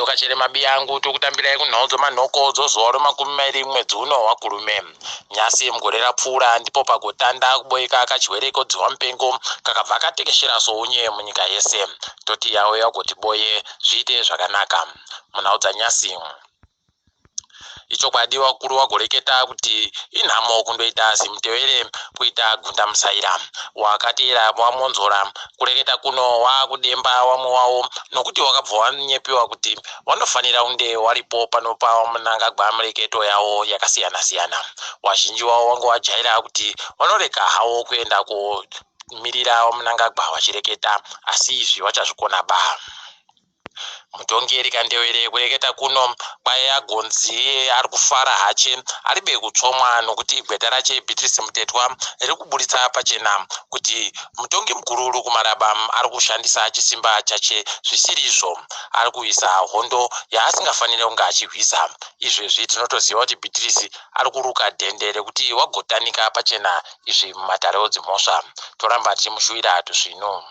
kachere mabiyangu tokutambirai kunhodzo manhoko dzozoro 20 mwedzi uno wakurume. Nyasi mugore rapfuura ndipo pagotanda kuboeka kachiwereko dzihwa mupengo kakabva katekeshera sounye munyika yese. Toti yauya kuti boye zviite zvakanaka. Munhaudza Nyasi ichokwadi wakuru wagoreketa kuti inhamo kundoita zimutevere kuita gunda musaira wakatera wamonzora kureketa kuno wakudemba wamwe wawo nokuti wakabva wanyepiwa kuti wanofanira kunge waripo panopa Mnangagwa mureketo yawo yakasiyana siyana. Wazhinji wawo wanga wajaira kuti vanoreka hawo kuenda komirira Mnangagwa vachireketa, asi izvi vachazvikona ba. Mutongeri Kandewere kureketa kuno kwaya gonzi ari kufara hache aribe kutsomwa nokuti gweta rache Beatrice Mutetwa riri kuburitsa pachena kuti mutongi mukuru uri kuMaraba ari kushandisa chisimba chache zvisirizvo, ari kuisa hondo yaasingafaniri kunge achihwisa. Izvezvi tinotoziva kuti Beatrice ari kuruka dhende rekuti wagotanika pachena izvi mumatare odzimhosva. Toramba tichimushuwira zvino.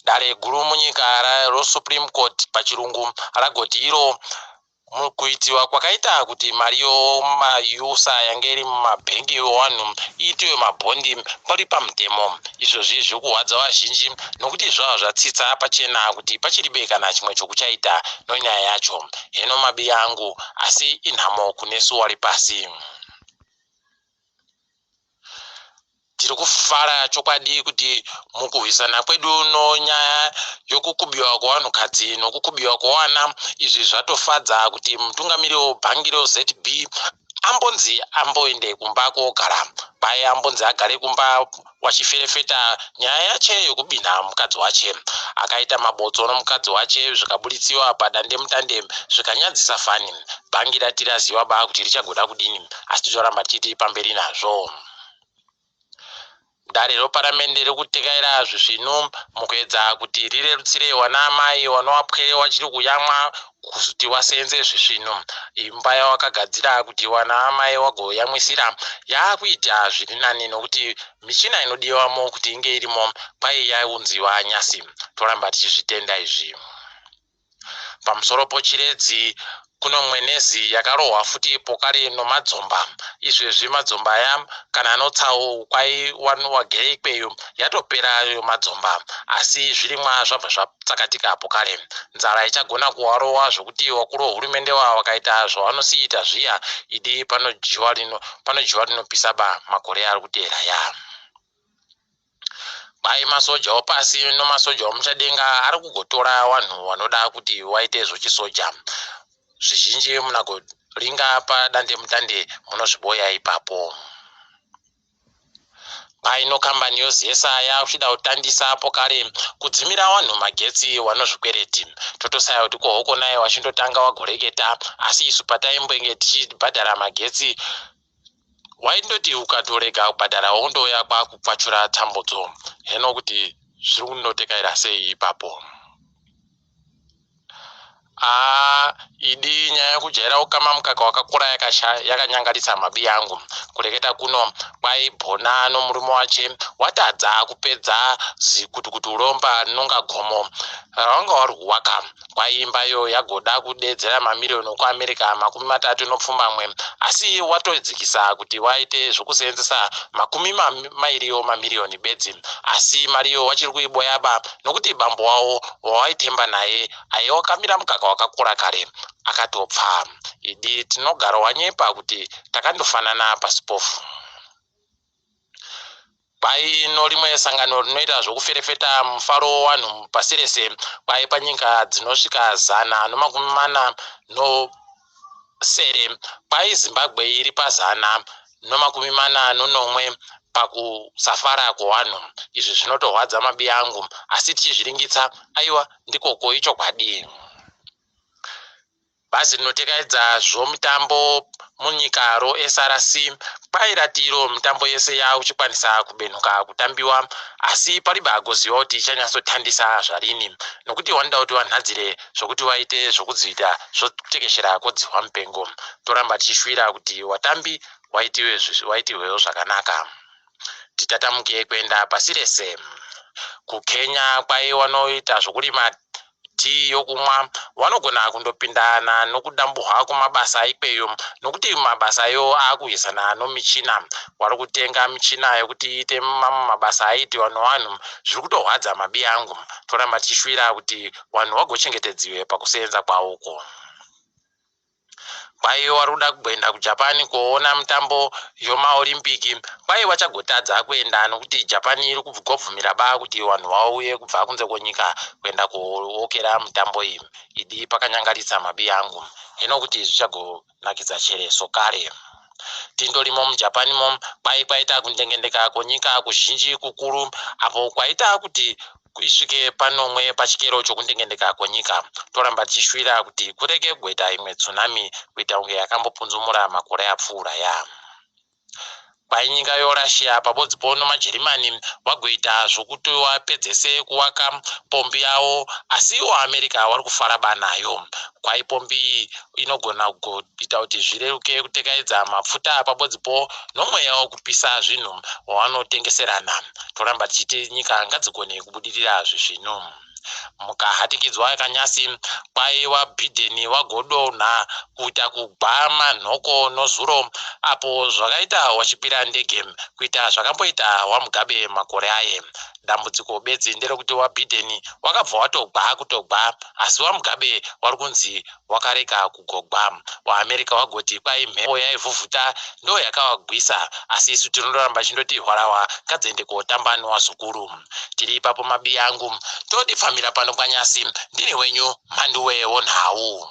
Dare guru munyika roSupreme Court pachirungu ragoti iro mukuitiwa kwakaita kuti mariyo mayusa yange iri mumabhengi evanhu iitiwe mabhondi pari pamutemo. Izvozvi zviri kuhwadza vazhinji nokuti zvava zvatsitsa pachena kuti pachiribe kana chimwe chokuchaita nonyaya yacho. Heno mabiyangu asi inhamo kunesu wari pasi. Tiri kufara chokwadi kuti mukuhwisana kwedu nonyaya yokukubiwa kwevanhukadzi nokukubiwa kwevana izvi zvatofadza kuti mutungamiri webhangi reZB ambonzi amboende kumba kogara. Pai ambonzi agare kumba wachiferefeta nyaya yache yokubinha mukadzi wache. Akaita mabotso nomukadzi wache zvikabuditsiwa padande mutande zvikanyadzisa fani. Bhangi rati raziva ba kuti richagoda kudini, asi tichoramba titi pamberi nazvo. Dare reparamende riri kutekaira zvino mukuedza kuti rirerutsire wana amai vanowapwere wachiri kuyamwa kuti wasenze zvino. Imba yawakagadzira kuti wana amai wagoyamwisira yakuita zviri nani nokuti michina inodiwamo kuti inge irimo pai yaunziwa Nyasi. Toramba tichizvitenda izvi. Pamusoro pochiredzi kuno mwenezi yakarohwa futi pokare nomadzomba. Izvezvi madzomba aya kana anotsawo kwai wanu wagere ikweyo yatopera ayo madzomba, asi zvirimwa zvabva zvatsakatika pokare. Nzara ichagona kuwarowa zvokuti wakuru wehurumende wakaita zvavanosiita zviya idi panojiwa rinopisa ba makore ari kutera ya. Pai masoja wapasi nomasoja wamuchadenga ari kugotora vanhu vanoda kuti waite zvochisoja. Zvizhinji munagoringa padande mutande munozviboya ipapo. Paino kambani yozesa yakuchida kutandisa pokare kudzimira vanhu magetsi vanozvikwereti. Totosaya kuti kohoko naye wachindotanga wagoreketa, asi isu pataimbenge tichibhadhara magetsi waindoti ukatorega kubhadhara wondoya kwakupfachura tambodzo. Heno kuti zviri kundotekaira sei ipapo. Idi nyaya yekujaira kukama mukaka wakakura yakanyangarisa mabiyangu. Kureketa kuno kwai Bhona nomurume wache watadza kupedza zikutukutu uromba rinonga gomo ravanga vari kuwaka. Kwai imbayo yagoda kudedzera mamiliyoni kuAmerica 30 asi watodzikisa kuti waite zvokusenzesa 20 mamiliyoni bedzi, asi mariyo wachiri kuiboya ba nokuti bambo wawo wawaitemba naye aiwakamira mukaka wakakura kare akatopfa. Idi tinogara wanyepa kuti takandofanana pasipofu. Pai norimwe sangano rinoita zvokuferefeta mufaro wevanhu pasi rese pai panyika dzinosvika 140 pai Zimbabwe iri pa141 pakusafara kwevanhu. Izvi zvinotohwadza mabiyangu, asi tichizviringitsa aiwa ndikoko ichokwadi. Bhazi rinotekaidza zvomutambo munyika roSRC pairatiro mitambo yese yakuchikwanisa kubenuka kutambiwa, asi paribe agoziva kuti ichanyatsotandisa zvarini nokuti wanoda kuti wanhadzire zvokuti waite zvokudzivita zvotekeshera kodzihwa mupengo. Toramba tichishwira kuti watambi waitiwewo zvakanaka. Titatamuke kuenda pasi rese. KuKenya kwai wanoita zvokurima tii yokumwa vanogona kundopindana nokudambuhwa kumabasa ikweyo nokuti mabasa yo akuisana nomichina vari kutenga michina yokuti iite mabasa aiti vanhu zviri kutorwadza mabi angu toramba tichishwira kuti vanhu vagochengetedziwe pakusenza kwavoko. Kwai vari kuda kuenda kuJapan kuona mutambo yomaolimpiki kwai vachagotadza kuenda nokuti Japan iri kubvumira kuti vanhu vauye kubva kunze kwenyika kuenda kuokera mutambo iyi. Idi pakanyangaritsa mabi angu hino kuti zvichagonakidza chereso kare. Tindorimo muJapanimo kwai kwaita kundengendeka kwenyika kuzhinji kukuru apo kwaita kuti kuisvike panomwe pachikero chokundengendeka kwenyika toramba tichishwira kuti kurege kuita imwe tsunami kuita kunge yakambopunzumura makore apfuura ya. Kwai nyika yoRussia pabodzi pono maJerimani vagoita zvokuti vapedzese kuvaka pombi yavo asi ivo America vari kufara banayo. Kwai pombi inogona kuita kuti zvireruke kutekaidza mafuta pabodzipo nomweya wokupisa zvinhu wavanotengeserana. Toramba tichiti nyika ngadzigone kubudirira zvezvino. Mukahatikidzwa kanyasi kwai vaBiden vagodonha kuita kugwa nhoko nozuro apo zvakaita vachipira ndege kuita zvakamboita waMugabe makore aye. Dambudziko bedzi nderekuti vaBiden wakabva watogwa asi waMugabe vari kunzi wakarega kugogwa. VaAmerica vagoti kwai mhepo yaivhuvhuta ndo yakavagwisa asi isu tinondoramba chindoti hwarawa ngadziende kotamba newazukuru. Tiri ipapo mabi angu todifamira pano panyasi ndini wenyu Mhanduwe Wonhau.